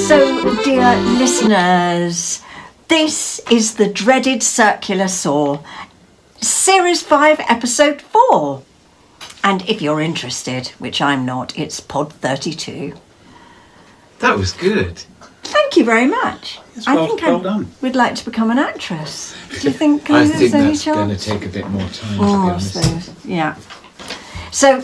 So, dear listeners, this is the dreaded Circular Saw, Series 5, Episode 4. And if you're interested, which I'm not, it's Pod 32. That was good. Thank you very much. Yes, well done. Would like to become an actress. Do you think I there's think any that's chance? going to take a bit more time, to be Oh, I honest. suppose. Yeah. So,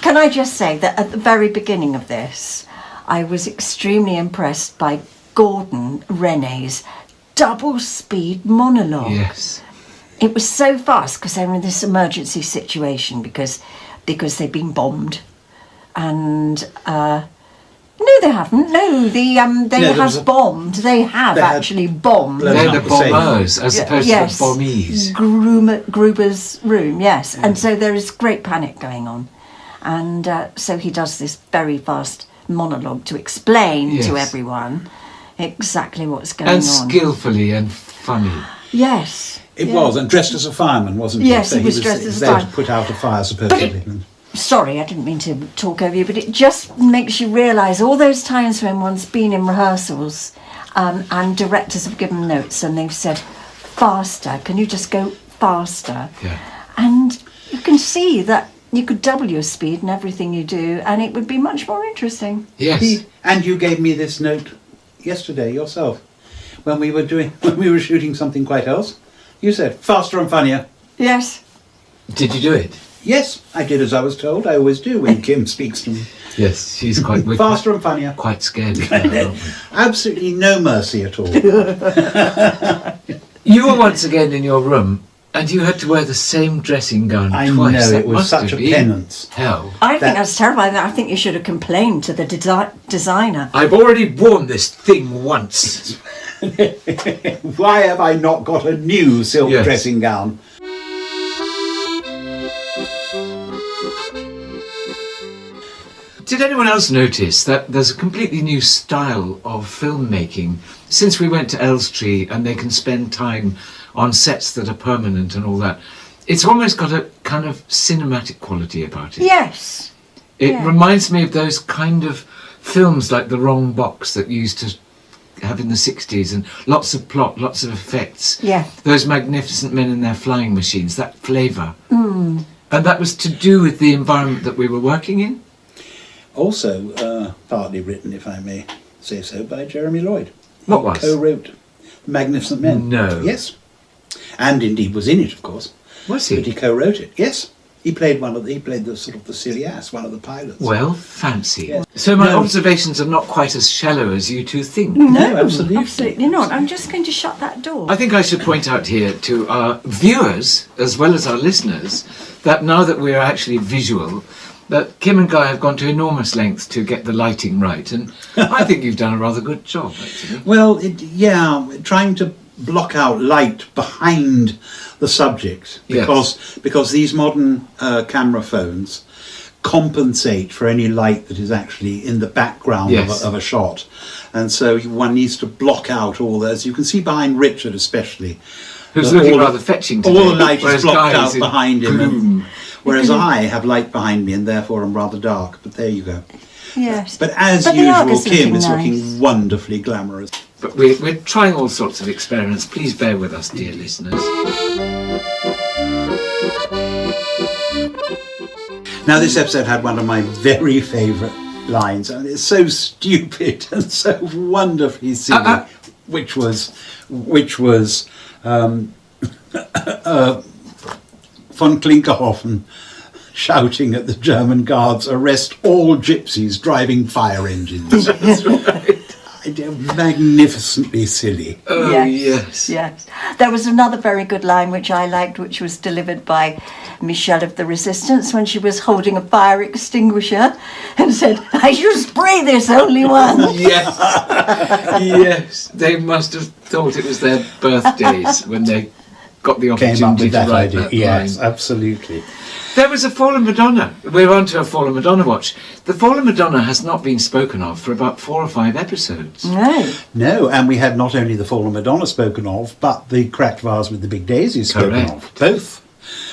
can I just say that at the very beginning of this, I was extremely impressed by Gorden Rene's double-speed monologue. Yes. It was so fast because they were in this emergency situation because they've been bombed, and no, they haven't. No, they have bombed. They have actually bombed. They're the bombers as opposed to the bombees. Gruber's room, yes. And so there is great panic going on, and so he does this very fast monologue to explain to everyone exactly what's going on. And skillfully and funny. Yes. It was, and dressed as a fireman, wasn't he? Yes, so he was dressed as a there fireman. to put out a fire, supposedly. Sorry, I didn't mean to talk over you, but it just makes you realise all those times when one's been in rehearsals and directors have given notes and they've said, faster, can you just go faster? Yeah. And you can see that you could double your speed in everything you do and it would be much more interesting. Yes. And you gave me this note yesterday yourself, when we were shooting something quite else. You said, faster and funnier. Yes. Did you do it? Yes, I did as I was told. I always do when Kim speaks to me. Yes, she's quite... Faster and funnier. Quite scared of her, aren't we? Absolutely no mercy at all. You were once again in your room and you had to wear the same dressing gown I twice. know, That it was must such have a been penance. hell. I think that's terrible. I think you should have complained to the designer. I've already worn this thing once. Why have I not got a new silk dressing gown? Did anyone else notice that there's a completely new style of filmmaking since we went to Elstree and they can spend time on sets that are permanent and all that? It's almost got a kind of cinematic quality about it. Yes. It reminds me of those kind of films like The Wrong Box that you used to have in the 60s, and lots of plot, lots of effects. Yeah. Those magnificent men in their flying machines, that flavour. Mm. And that was to do with the environment that we were working in? Also, partly written, if I may say so, by Jeremy Lloyd. What was? Co-wrote Magnificent Men. No. Yes. And indeed was in it, of course. Was he? But he co-wrote it. Yes. He played the sort of the silly ass, one of the pilots. Well, fancy. Yeah. So my observations are not quite as shallow as you two think. No, absolutely. Absolutely not. I'm just going to shut that door. I think I should point out here to our viewers, as well as our listeners, that now that we're actually visual, that Kim and Guy have gone to enormous lengths to get the lighting right, and I think you've done a rather good job, actually. Well, trying to block out light behind the subject, because these modern camera phones compensate for any light that is actually in the background of a shot, and so one needs to block out all those. You can see behind Richard especially, who's looking rather fetching today. All the light is blocked out behind him, gloom. Whereas I have light behind me and therefore I'm rather dark, but there you go. Yes. But as usual, Kim is looking wonderfully glamorous. But we're trying all sorts of experiments. Please bear with us, dear listeners. Now, this episode had one of my very favourite lines, and it's so stupid and so wonderfully silly, which was von Klinkerhoffen shouting at the German guards, "Arrest all gypsies driving fire engines." That's right. Magnificently silly. Oh, yes. Yes. There was another very good line which I liked, which was delivered by Michelle of the Resistance when she was holding a fire extinguisher and said, "I shall spray this only one." Yes. Yes. They must have thought it was their birthdays when they got the opportunity to write that line. Yes, absolutely. There was a Fallen Madonna. We're on to a Fallen Madonna watch. The Fallen Madonna has not been spoken of for about 4 or 5 episodes. No, and we had not only the Fallen Madonna spoken of, but the Cracked Vase with the Big Daisies spoken of. Both.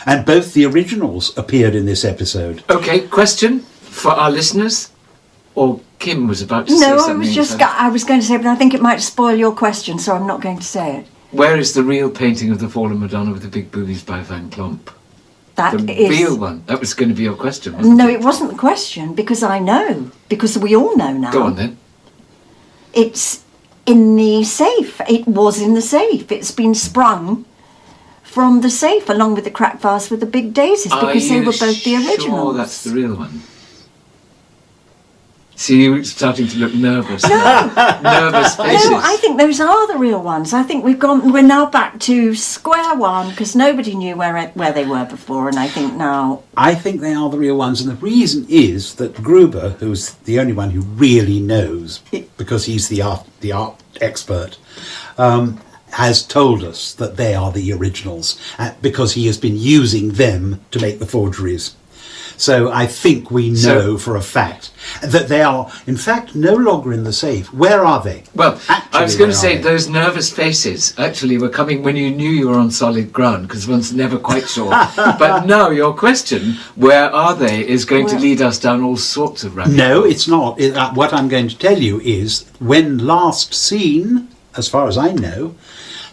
And both the originals appeared in this episode. Okay, question. For our listeners? Or Kim was about to say No, something. I was going to say, but I think it might spoil your question, so I'm not going to say it. Where is the real painting of the Fallen Madonna with the big boobies by Van Klomp? That The is... real one. That was going to be your question, wasn't No, it? it wasn't the question, because I know. Because we all know now. Go on then. It's in the safe. It was in the safe. It's been sprung from the safe, along with the cracked vase with the big daisies, because they were both the originals. Sure, that's the real one. See, you're starting to look nervous. Nervous faces. No, I think those are the real ones. I think we're now back to square one, because nobody knew where they were before, and I think now... I think they are the real ones, and the reason is that Gruber, who's the only one who really knows, because he's the art expert, has told us that they are the originals, because he has been using them to make the forgeries. So I think we know for a fact that they are, in fact, no longer in the safe. Where are they? Well, Actually, I was going to where say are they? those nervous faces actually were coming when you knew you were on solid ground, because one's never quite sure. But now your question, where are they, is going to lead us down all sorts of rabbit No, holes. it's not. What I'm going to tell you is, when last seen, as far as I know,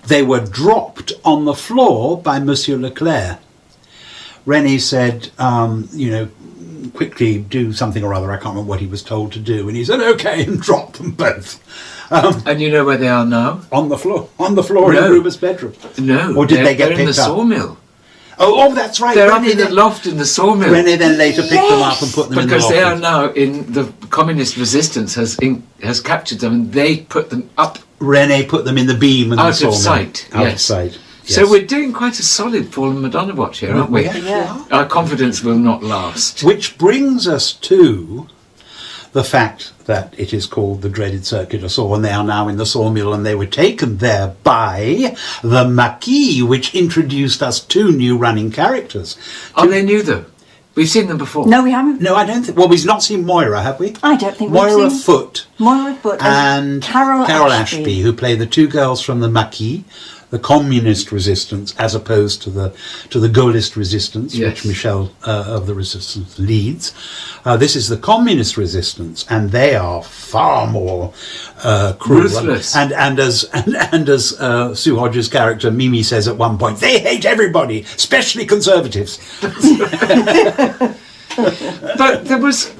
they were dropped on the floor by Monsieur Leclerc. René said, quickly do something or other. I can't remember what he was told to do. And he said, okay, and dropped them both. And you know where they are now? On the floor in Gruber's bedroom. No. Or did they get they're in the picked up? sawmill. Oh, that's right. They're up in the loft in the sawmill. René then later picked them up and put them in the Because loft. they are now in the communist resistance has captured them, and they put them up René put them in the beam and out the sawmill. of sight. Out yes. of sight. Yes. So we're doing quite a solid Fallen Madonna watch here, aren't we? Yeah. Our confidence will not last. Which brings us to the fact that it is called the dreaded circular saw, and they are now in the sawmill, and they were taken there by the Marquis, which introduced us 2 new running characters. Are they new though? We've seen them before. No, we haven't. No, I don't think... Well, we've not seen Moira, have we? I don't think we've Moira seen... Foote Moira Foote and Carol Ashby, who play the 2 girls from the Marquis, the communist resistance, as opposed to the Gaullist resistance, Yes. which Michel of the Resistance leads. This is the communist resistance, and they are far more cruel. Ruthless. And as Sue Hodges' character Mimi says at one point, they hate everybody, especially conservatives. But there was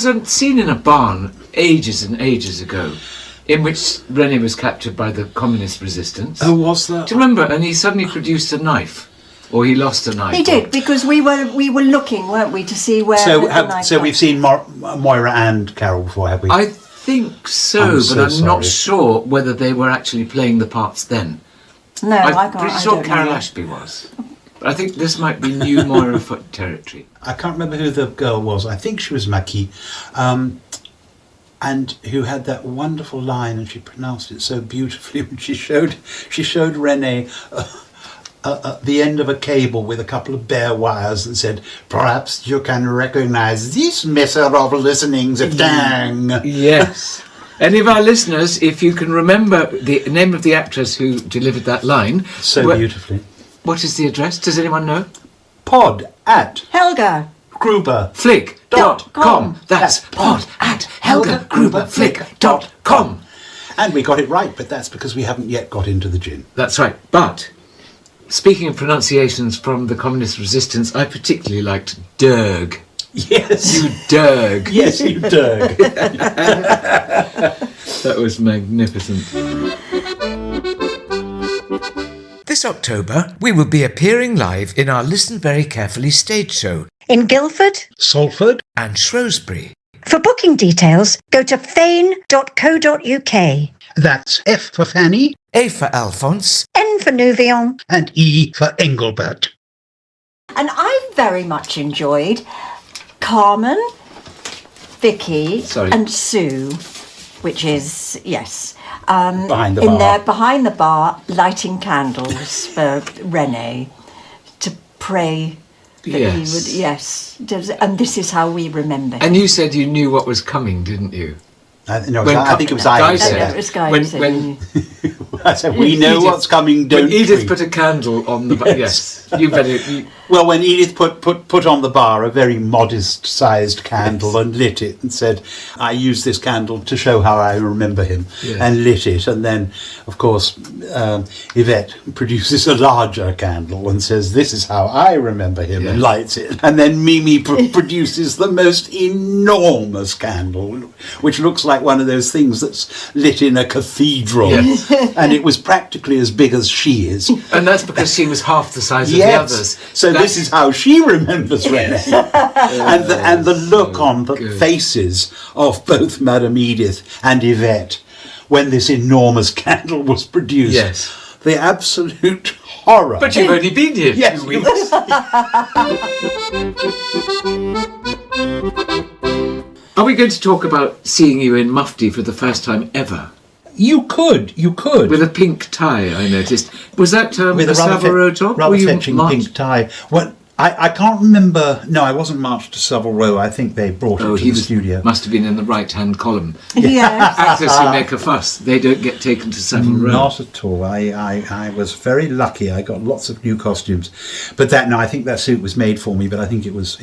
a scene in a barn ages and ages ago in which René was captured by the communist resistance. Oh, was that? Do you remember? And he suddenly produced a knife. Or he lost a knife. He did, because we were looking, weren't we, to see where the knife So we've was. seen Moira and Carol before, have we? I think so, I'm but so I'm not sorry. sure whether they were actually playing the parts then. No, I I'm can't. pretty I sure don't Carol know. Ashby was. But I think this might be new Moira Foote territory. I can't remember who the girl was. I think she was Maki, and who had that wonderful line, and she pronounced it so beautifully when she showed René the end of a cable with a couple of bare wires and said, "Perhaps you can recognize this method of listening the tang." Yes. Any of our listeners, if you can remember the name of the actress who delivered that line. So beautifully. What is the address? Does anyone know? Pod at Helga. Gruber. Flick.com. That's pod at helgagruberflick.com. And we got it right, but that's because we haven't yet got into the gin. That's right. But speaking of pronunciations from the communist resistance, I particularly liked Derg. Yes. You Derg. Yes, you Derg. That was magnificent. This October, we will be appearing live in our Listen Very Carefully stage show In Guildford Salford. and Shrewsbury. For booking details, go to fane.co.uk. That's F for Fanny A for Alphonse. N for Nouvion. and E for Engelbert. And I very much enjoyed Carmen, Vicky, Sorry. and Sue, which is, yes, Behind the in bar. there behind the bar, lighting candles for René to pray that he Yes. would, and this is how we remember him. And you said you knew what was coming, didn't you? I think it was I. It was Guy. When I said, we know what's coming, don't when Edith we? put a candle on the bar. Yes, you better. Well, when Edith put on the bar a very modest-sized candle and lit it and said, I use this candle to show how I remember him, and lit it. And then, of course, Yvette produces a larger candle and says, this is how I remember him, and lights it. And then Mimi produces the most enormous candle, which looks like one of those things that's lit in a cathedral. Yes. And it was practically as big as she is. And that's because she was half the size of the others. So this is how she remembers Renee. and the look on the faces of both Madame Edith and Yvette when this enormous candle was produced. Yes. The absolute horror. But you've only been here 2 weeks. Are we going to talk about seeing you in mufti for the first time ever? You could. With a pink tie, I noticed. Was that With a Savile Row job? rather Were you fetching marched? pink tie. Well, I can't remember. No, I wasn't marched to Savile Row. I think they brought it to the studio. Must have been in the right-hand column. Yes. Actors who make a fuss, they don't get taken to Savile Row. Not at all. I was very lucky. I got lots of new costumes, but I think that suit was made for me. But I think it was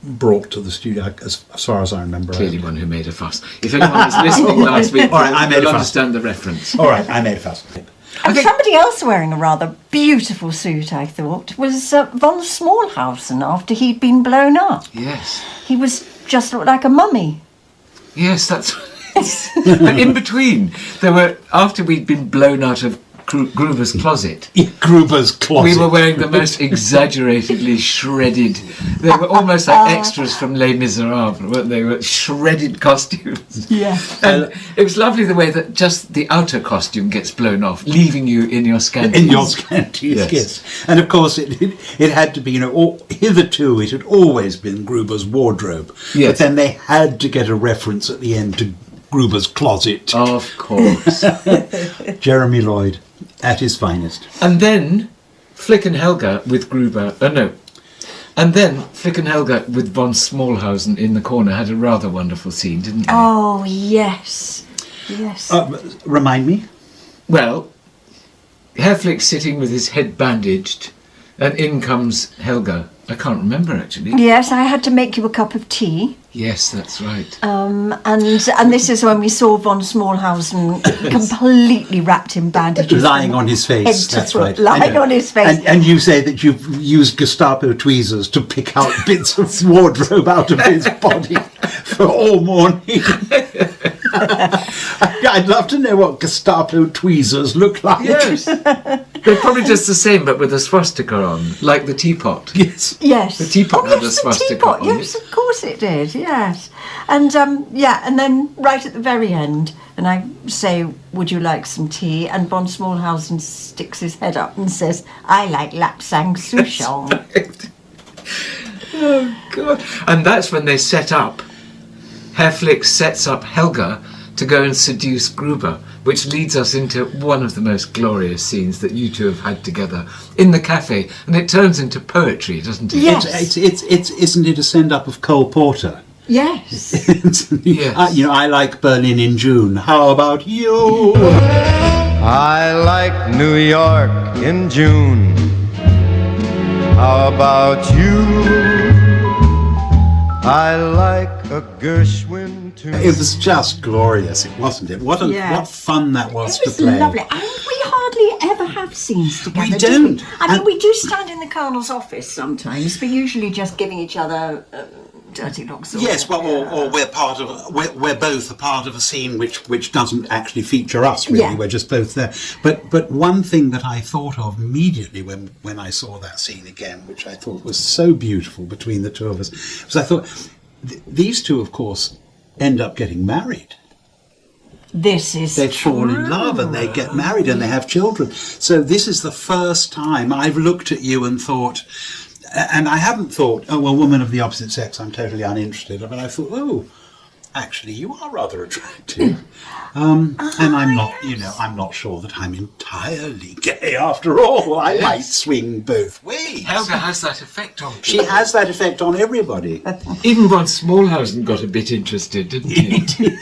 brought to the studio as far as I remember. Clearly, one who made a fuss. If anyone was listening last week, All right, I made a you'll fuss. understand the reference. All right, I made a fuss. And somebody else wearing a rather beautiful suit, I thought, was von Smallhausen after he'd been blown up. Yes. He was just looked like a mummy. Yes, that's. But in between, after we'd been blown out of Gruber's closet. Gruber's closet. We were wearing the most exaggeratedly shredded. They were almost like extras from Les Miserables, weren't they? Were shredded costumes. Yeah. And it was lovely the way that just the outer costume gets blown off, leaving you in your scanties. In your scanties, yes. And of course, it had to be, hitherto it had always been Gruber's wardrobe. Yes. But then they had to get a reference at the end to Gruber's closet. Of course. Jeremy Lloyd at his finest. And then Flick and Helga with Gruber. And then Flick and Helga with von Smallhausen in the corner had a rather wonderful scene, didn't they? Oh, yes. Yes. Remind me? Well, Herr Flick's sitting with his head bandaged, and in comes Helga. I can't remember, actually. Yes, I had to make you a cup of tea. Yes, that's right. And this is when we saw von Smallhausen completely wrapped in bandages. Lying on his face, that's right. Lying on his face. And you say that you've used Gestapo tweezers to pick out bits of wardrobe out of his body for all morning. I'd love to know what Gestapo tweezers look like. Yes. They're probably just the same, but with a swastika on, like the teapot. Yes. Yes. The teapot had a the swastika teapot. on Yes, it. of course it did. Yes. And and then right at the very end, and I say, "Would you like some tea?" And von Smallhausen sticks his head up and says, "I like Lapsang Souchong." Oh God! And that's when they set up. Herr Flick sets up Helga to go and seduce Gruber, which leads us into one of the most glorious scenes that you two have had together in the cafe, and it turns into poetry, doesn't it? Yes. It's isn't it a send up of Cole Porter? Yes. Yes. I like Berlin in June. How about you? I like New York in June. How about you? I like a Gershwin tune. It was just glorious, wasn't it? What fun that was, It was to play. lovely. And we hardly ever have scenes together. We do don't. I mean, And- we do stand in the Colonel's office sometimes, but usually just giving each other dirty looks. Yes, well, or we're both a part of a scene which doesn't actually feature us really. Yeah. We're just both there. But one thing that I thought of immediately when I saw that scene again, which I thought was so beautiful between the two of us, was I thought these two, of course, end up getting married. They fall in love and they get married and they have children. So this is the first time I've looked at you and thought. And I haven't thought, oh, well, woman of the opposite sex, I'm totally uninterested. But I thought, oh, actually, you are rather attractive. And I'm not sure that I'm entirely gay after all. I might swing both ways. Helga has that effect on She has that effect on everybody. Even von Smallhausen got a bit interested, didn't he?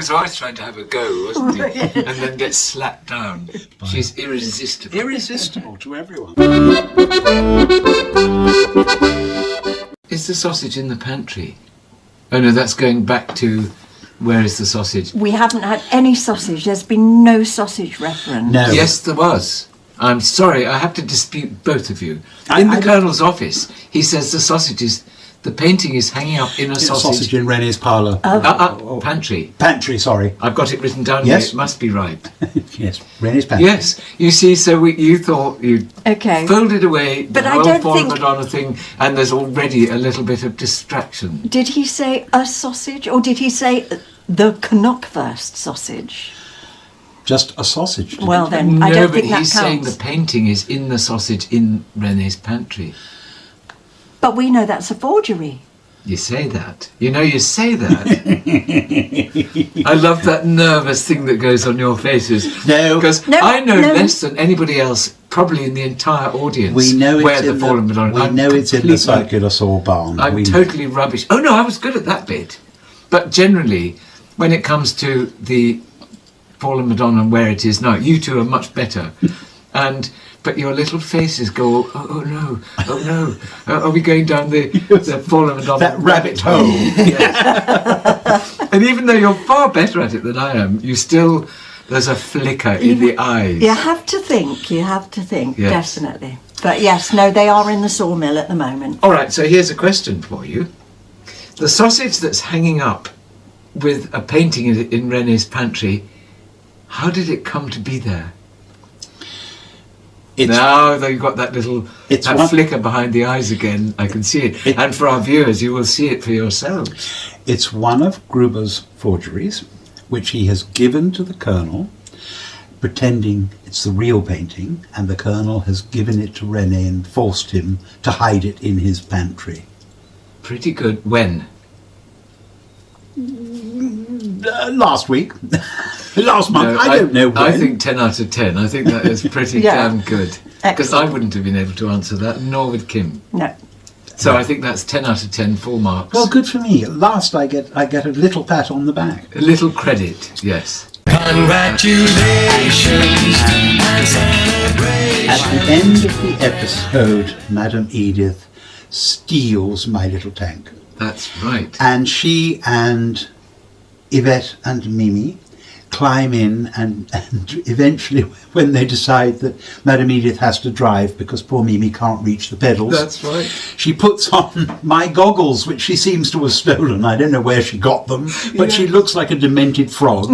was always trying to have a go, wasn't he? And then get slapped down. She's irresistible. Irresistible to everyone. Is the sausage in the pantry? Oh no, that's going back to where is the sausage? We haven't had any sausage. There's been no sausage reference. No. Yes, there was. I'm sorry, I have to dispute both of you. In the Colonel's office, he says the painting is hanging up in a sausage in René's parlour. pantry. Pantry, sorry. I've got it written down Yes. here. It must be right. Yes, René's pantry. Yes, you see, so you thought you'd Okay. folded away the But I whole don't Paul think- Madonna thing, and there's already a little bit of distraction. Did he say a sausage, or did he say the Knockfirst sausage? Just a sausage. didn't Well, it? then, No, I don't but think that he's saying counts. the painting is in the sausage in René's pantry. But we know that's a forgery. You say that. You say that. I love that nervous thing that goes on your faces. No. Because No, I know no. less than anybody else, probably in the entire audience, We know it's where in the Fallen Madonna. We know it's in the circular saw barn. I'm totally rubbish. Oh no, I was good at that bit. But generally, when it comes to the Fallen Madonna and where it is now, you two are much better. But your little faces go, oh no, are we going down the Fallen Madonna That rabbit hole. Yes. And even though you're far better at it than I am, there's a flicker in the eyes. You have to think, Yes. definitely. But yes, no, they are in the sawmill at the moment. All right, so here's a question for you. The sausage that's hanging up with a painting in René's pantry, how did it come to be there? Now that you've got that flicker behind the eyes again, I can see it. And for our viewers, you will see it for yourselves. It's one of Gruber's forgeries, which he has given to the Colonel, pretending it's the real painting, and the Colonel has given it to René and forced him to hide it in his pantry. Pretty good. When? Last week. Last month. No, I don't know when. I think 10 out of 10. I think that is pretty Yeah. damn good. Because I Excellent. wouldn't have been able to answer that, nor would Kim. No. So I think that's 10 out of 10, full marks. Well, good for me. At last I get a little pat on the back. A little credit, yes. Congratulations and celebrations. At the end of the episode, Madame Edith steals my little tank. That's right. And she and Yvette and Mimi climb in and eventually when they decide that Madame Edith has to drive because poor Mimi can't reach the pedals. That's right. She puts on my goggles, which she seems to have stolen. I don't know where she got them, but she looks like a demented frog.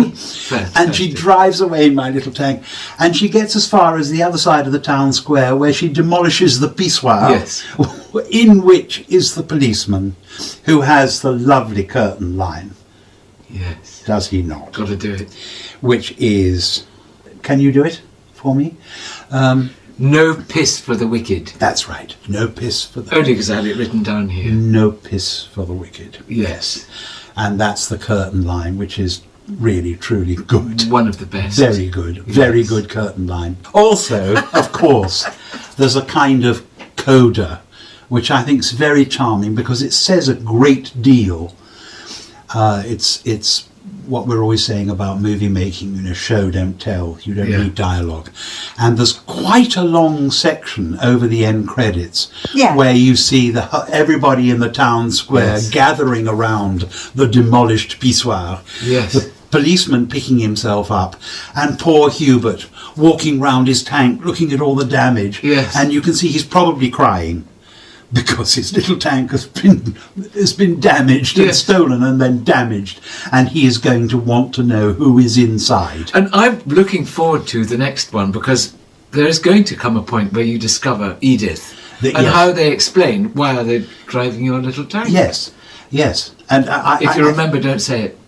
And she drives away in my little tank. And she gets as far as the other side of the town square where she demolishes the pissoir, Yes. in which is the policeman who has the lovely curtain line. Yes. Does he not? Got to do it. Which is... Can you do it for me? No piss for the wicked. That's right. No piss for the... Only because I had it written down here. No piss for the wicked. Yes. And that's the curtain line, which is really, truly good. One of the best. Very good. Very Yes. good curtain line. Also, of course, there's a kind of coda, which I think is very charming because it says a great deal. It's what we're always saying about movie making, show, don't tell. You don't need dialogue. And there's quite a long section over the end credits where you see everybody in the town square gathering around the demolished pissoir. Yes. The policeman picking himself up and poor Hubert walking round his tank looking at all the damage. Yes. And you can see he's probably crying. Because his little tank has been damaged and stolen and then damaged, and he is going to want to know who is inside. And I'm looking forward to the next one because there is going to come a point where you discover Edith and how they explain why are they driving your little tank. Yes. And if you remember, don't say it.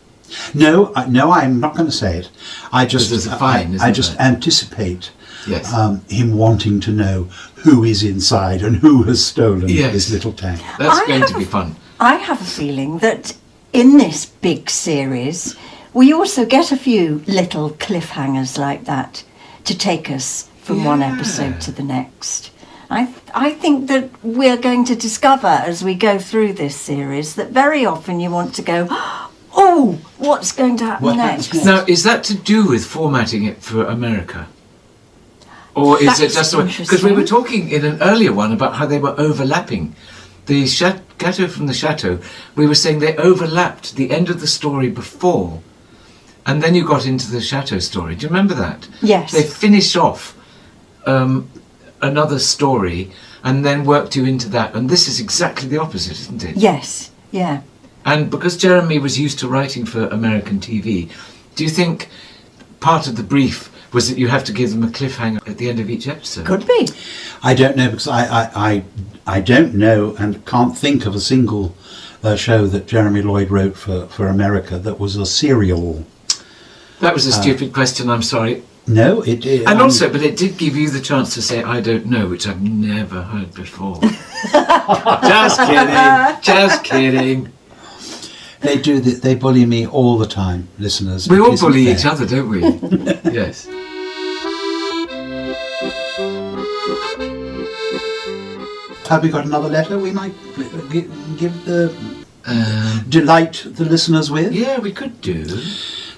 No, I'm not going to say it. I just There's a fine, I just anticipate Yes. him wanting to know who is inside and who has stolen his little tank. That's going to be fun. I have a feeling that in this big series, we also get a few little cliffhangers like that to take us from one episode to the next. I think that we're going to discover as we go through this series that very often you want to go, Oh, what's going to happen What next? happens Now, is that to do with formatting it for America? Or is it That's just because we were talking in an earlier one about how they were overlapping. The Gateau from the Chateau, we were saying they overlapped the end of the story before, and then you got into the Chateau story. Do you remember that? Yes. They finished off another story and then worked you into that, and this is exactly the opposite, isn't it? Yes, yeah. And because Jeremy was used to writing for American TV, do you think part of the brief was that you have to give them a cliffhanger at the end of each episode? Could be. I don't know, because I don't know and can't think of a single show that Jeremy Lloyd wrote for America that was a serial. That was a stupid question, I'm sorry. No, it is. And also, but it did give you the chance to say, I don't know, which I've never heard before. Just kidding. They do. They bully me all the time, listeners. We It all isn't bully fair. each other, don't we? Yes. Have we got another letter we might give the delight the listeners with? Yeah, we could do.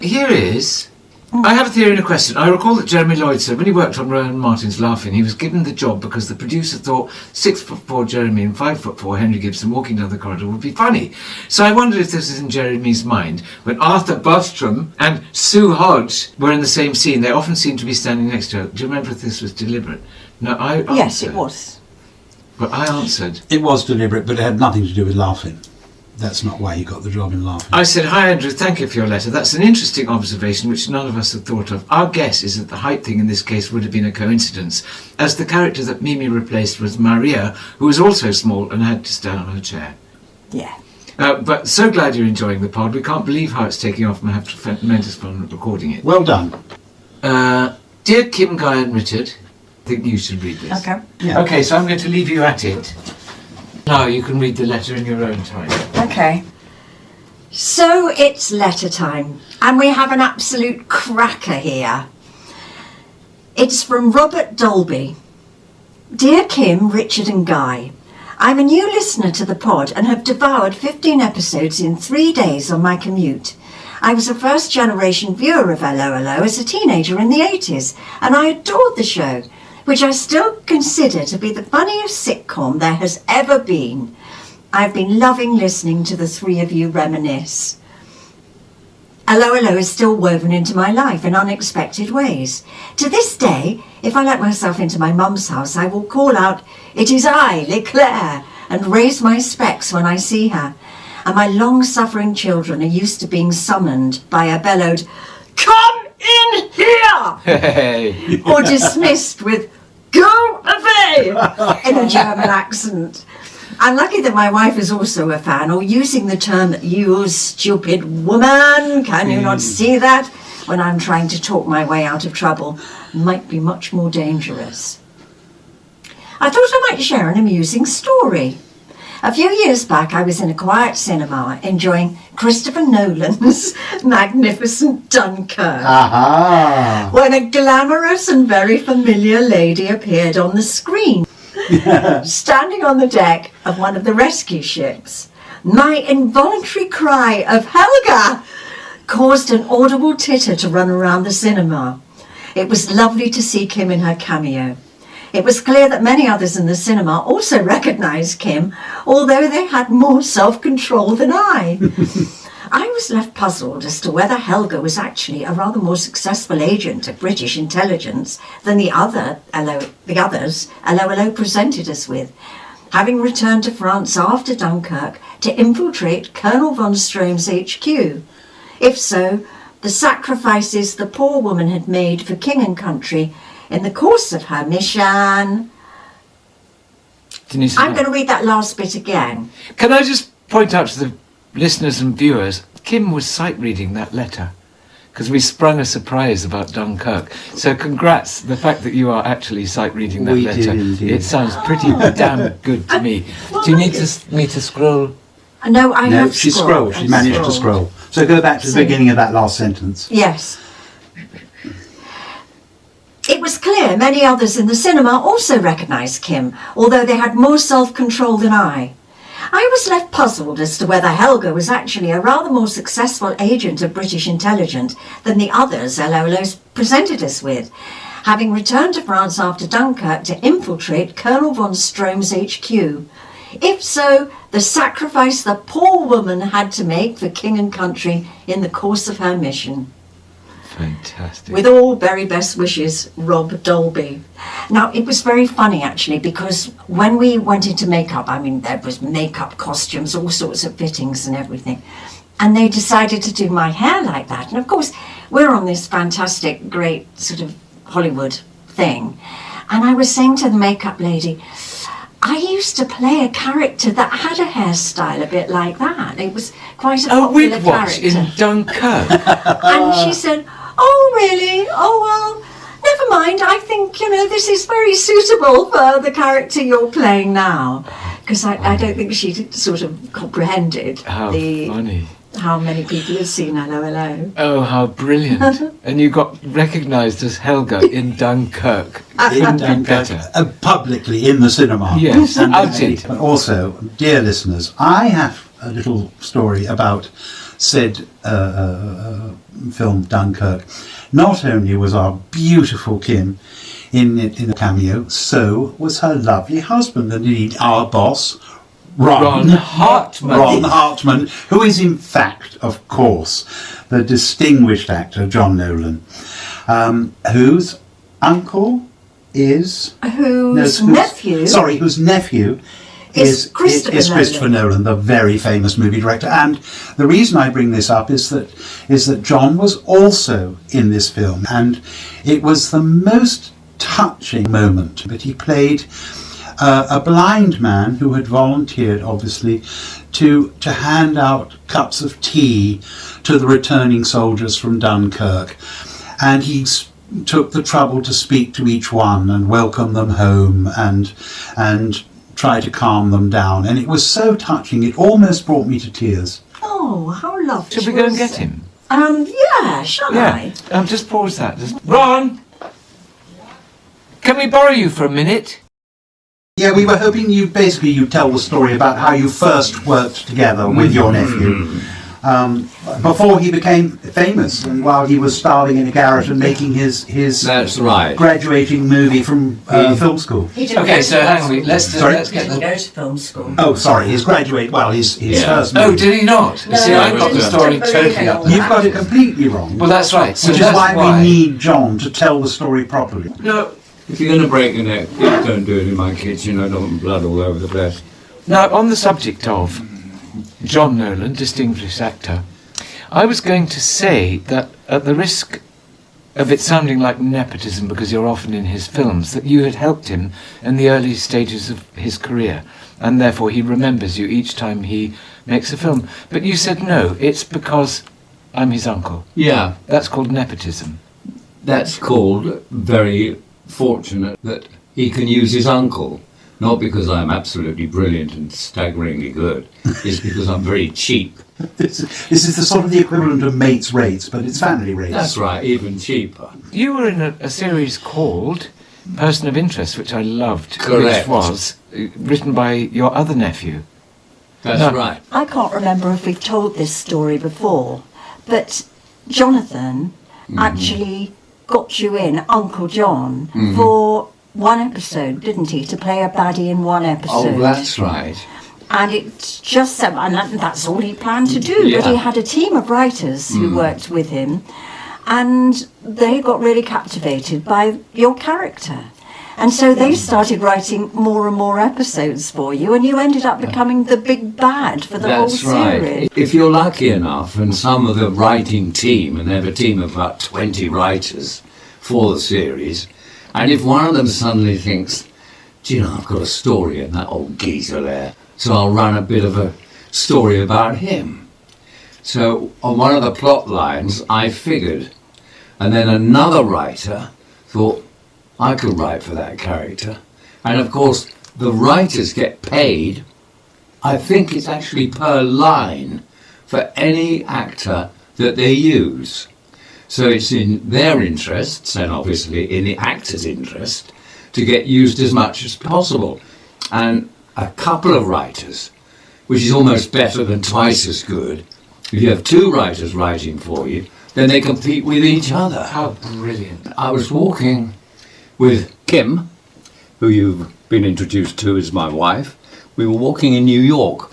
Here is. I have a theory and a question. I recall that Jeremy Lloyd said when he worked on Rowan Martin's Laughing, he was given the job because the producer thought 6'4" Jeremy and 5'4" Henry Gibson walking down the corridor would be funny. So I wondered if this was in Jeremy's mind. When Arthur Bostrom and Sue Hodge were in the same scene, they often seemed to be standing next to her. Do you remember if this was deliberate? No, I answered. Yes, it was. But I answered. It was deliberate, but it had nothing to do with laughing. That's not why you got the job in Laughing. I said, "Hi Andrew, thank you for your letter. That's an interesting observation which none of us had thought of. Our guess is that the height thing in this case would have been a coincidence, as the character that Mimi replaced was Maria, who was also small and had to stand on her chair. Yeah. But so glad you're enjoying the pod. We can't believe how it's taking off and I have tremendous fun recording it. Well done. Dear Kim, Guy and Richard, I think you should read this. Okay. Yeah. Okay, so I'm going to leave you at it. Now you can read the letter in your own time. Okay. So it's letter time, and we have an absolute cracker here. It's from Robert Dolby. Dear Kim, Richard and Guy, I'm a new listener to the pod and have devoured 15 episodes in 3 days on my commute. I was a first-generation viewer of Allo as a teenager in the 80s, and I adored the show, which I still consider to be the funniest sitcom there has ever been. I've been loving listening to the three of you reminisce. Allo is still woven into my life in unexpected ways. To this day, if I let myself into my mum's house, I will call out, "It is I, Leclerc," and raise my specs when I see her. And my long-suffering children are used to being summoned by a bellowed, "Come in here!" Hey! or dismissed with "Go away!" in a German accent. I'm lucky that my wife is also a fan, or using the term "you stupid woman, can you not see that?" when I'm trying to talk my way out of trouble might be much more dangerous. I thought I might share an amusing story. A few years back, I was in a quiet cinema enjoying Christopher Nolan's magnificent Dunkirk. Aha! When a glamorous and very familiar lady appeared on the screen, standing on the deck of one of the rescue ships. My involuntary cry of "Helga!" caused an audible titter to run around the cinema. It was lovely to see Kim in her cameo. It was clear that many others in the cinema also recognised Kim, although they had more self-control than I. I was left puzzled as to whether Helga was actually a rather more successful agent of British intelligence than the others Allo presented us with, having returned to France after Dunkirk to infiltrate Colonel von Strohm's HQ. If so, the sacrifices the poor woman had made for king and country in the course of her mission. I'm going to read that last bit again. Can I just point out to the listeners and viewers, Kim was sight reading that letter because we sprung a surprise about Dunkirk. So congrats, the fact that you are actually sight reading that We letter. did indeed. It sounds pretty damn good to me. Do you need me to scroll? No, I No, have she scrolled. She I've managed to scrolled. scroll. So go back to the beginning of that last sentence. Yes. It was clear many others in the cinema also recognised Kim, although they had more self-control than I. I was left puzzled as to whether Helga was actually a rather more successful agent of British intelligence than the others Allo presented us with, having returned to France after Dunkirk to infiltrate Colonel von Strohm's HQ. If so, the sacrifice the poor woman had to make for king and country in the course of her mission. Fantastic. With all very best wishes, Rob Dolby. Now, it was very funny, actually, because when we went into makeup, I mean, there was makeup, costumes, all sorts of fittings and everything. And they decided to do my hair like that. And, of course, we're on this fantastic, great sort of Hollywood thing. And I was saying to the makeup lady, I used to play a character that had a hairstyle a bit like that. It was quite a popular Wigwatch character. in Dunkirk. And she said, oh, really? Oh, well, never mind. I think, this is very suitable for the character you're playing now. Because I don't think she sort of comprehended How funny. how many people had seen Hello. Oh, how brilliant. And you got recognised as Helga in Dunkirk. In Couldn't be better. publicly in the cinema. Yes, And outed. But also, dear listeners, I have a little story about said film Dunkirk. Not only was our beautiful Kim in a cameo, so was her lovely husband, and indeed our boss, Ron Hartman. Ron Hartman, who is in fact, of course, the distinguished actor John Nolan, whose uncle is... Whose nephew is Christopher Nolan, the very famous movie director. And the reason I bring this up is that John was also in this film, and it was the most touching moment. But he played a blind man who had volunteered, obviously, to hand out cups of tea to the returning soldiers from Dunkirk, and he took the trouble to speak to each one and welcome them home and try to calm them down, and it was so touching. It almost brought me to tears. Oh, how lovely. Should we go and get him? Yeah, shall I? Just pause that. Ron! Can we borrow you for a minute? Yeah, we were hoping you'd tell the story about how you first worked together with your nephew before he became famous, and while he was starving in a garret and making his That's right. graduating movie from film school. Okay, so hang on, let's get Go to film school. Oh, sorry, his first movie. Oh, did he not? No, See, no, I he got the didn't. story Don't totally believe up. it. You've got it completely wrong. Well, that's right. So Which is that's why we need John to tell the story properly. No, if you're going to break your neck, don't do it in my kitchen. I don't want blood all over the place. Now, on the subject of John Nolan, distinguished actor, I was going to say that at the risk of it sounding like nepotism, because you're often in his films, that you had helped him in the early stages of his career, and therefore he remembers you each time he makes a film. But you said no, it's because I'm his uncle. Yeah, That's called nepotism. that's called very fortunate that he can use his uncle. Not because I'm absolutely brilliant and staggeringly good. It's because I'm very cheap. This is the sort of the equivalent of mates' rates, but it's family rates. That's right, even cheaper. You were in a series called Person of Interest, which I loved, Correct. which was written by your other nephew. That's No. right. I can't remember if we've told this story before, but Jonathan actually got you in, Uncle John, for one episode, didn't he? To play a baddie in one episode. Oh, that's right. And it's just so, and that's all he planned to do. Yeah. But he had a team of writers who worked with him, and they got really captivated by your character. And so they started writing more and more episodes for you, and you ended up becoming the big bad for the That's whole right. series. If you're lucky enough, and some of the writing team, and they have a team of about 20 writers for the series, and if one of them suddenly thinks, do you know, I've got a story in that old geezer there, so I'll run a bit of a story about him. So on one of the plot lines, I figured, and then another writer thought, I could write for that character. And of course, the writers get paid, I think it's actually per line, for any actor that they use. So it's in their interests, and obviously in the actor's interest, to get used as much as possible. And a couple of writers which is almost better than twice as good. If you have two writers writing for you, then they compete with each other. How brilliant. I was walking with Kim, who you've been introduced to as my wife. We were walking in New York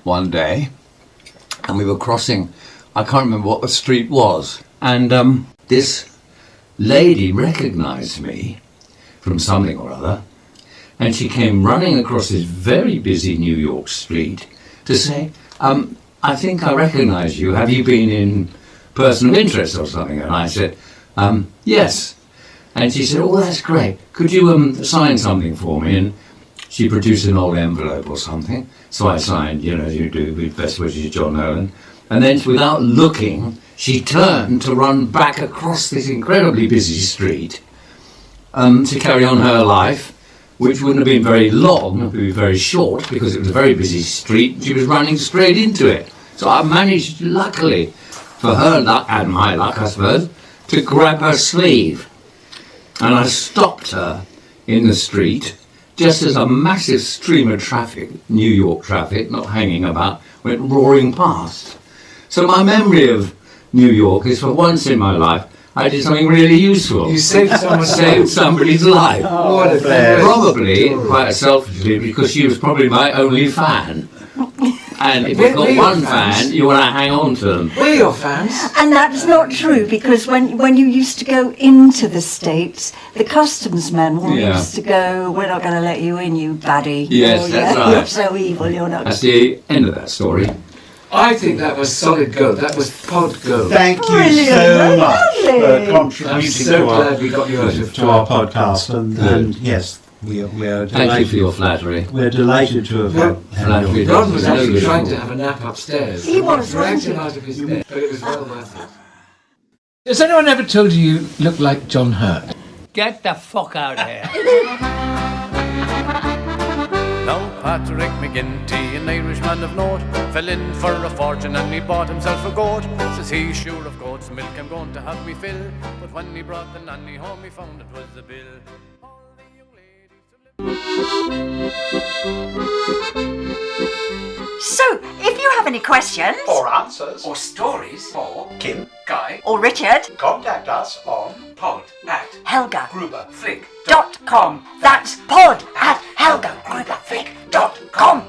one day, and we were crossing, I can't remember what the street was, and this lady recognised me from something or other, and she came running across this very busy New York street to say, I think I recognise you. Have you been in Person of Interest or something? And I said, yes. And she said, oh, that's great. Could you sign something for me? And she produced an old envelope or something. So I signed, as you do, with best wishes, John Nolan. And then without looking, she turned to run back across this incredibly busy street to carry on her life, which wouldn't have been very long, it would be very short, because it was a very busy street. She was running straight into it. So I managed, luckily, for her luck and my luck, I suppose, to grab her sleeve. And I stopped her in the street, just as a massive stream of traffic, New York traffic, not hanging about, went roaring past. So my memory of New York is, for once in my life, I did something really useful. You saved somebody's life. Oh, what a pleasure. Probably, quite selfishly, because she was probably my only fan. And if you've got one fan, you want to hang on to them. We're your fans. And that's not true, because when you used to go into the States, the customs men used to go, we're not going to let you in, you baddie. Yes, that's right. You're so evil, you're not. That's the end of that story. I think that was solid gold. That was pod gold. Thank you Brilliant, so much lovely. for I'm contributing so glad we got you out of to our podcast. And yes, we are delighted. Thank you for your flattery. We're delighted to have had your Ron was actually Beautiful. trying to have a nap upstairs. He was, dragged wasn't him he? out of his bed, but it was well worth it. Has anyone ever told you you look like John Hurt? Get the fuck out of here. Now Patrick McGinty, an Irishman of note, fell in for a fortune and he bought himself a goat. Says he, sure of goat's milk I'm going to have me fill. But when he brought the nanny home he found it was the bill. All the young ladies So, if you have any questions, or answers, Or stories for Kim, Guy or Richard, contact us on pod at Helga Gruber. flick. .com. That's pod at helgagruberflick.com.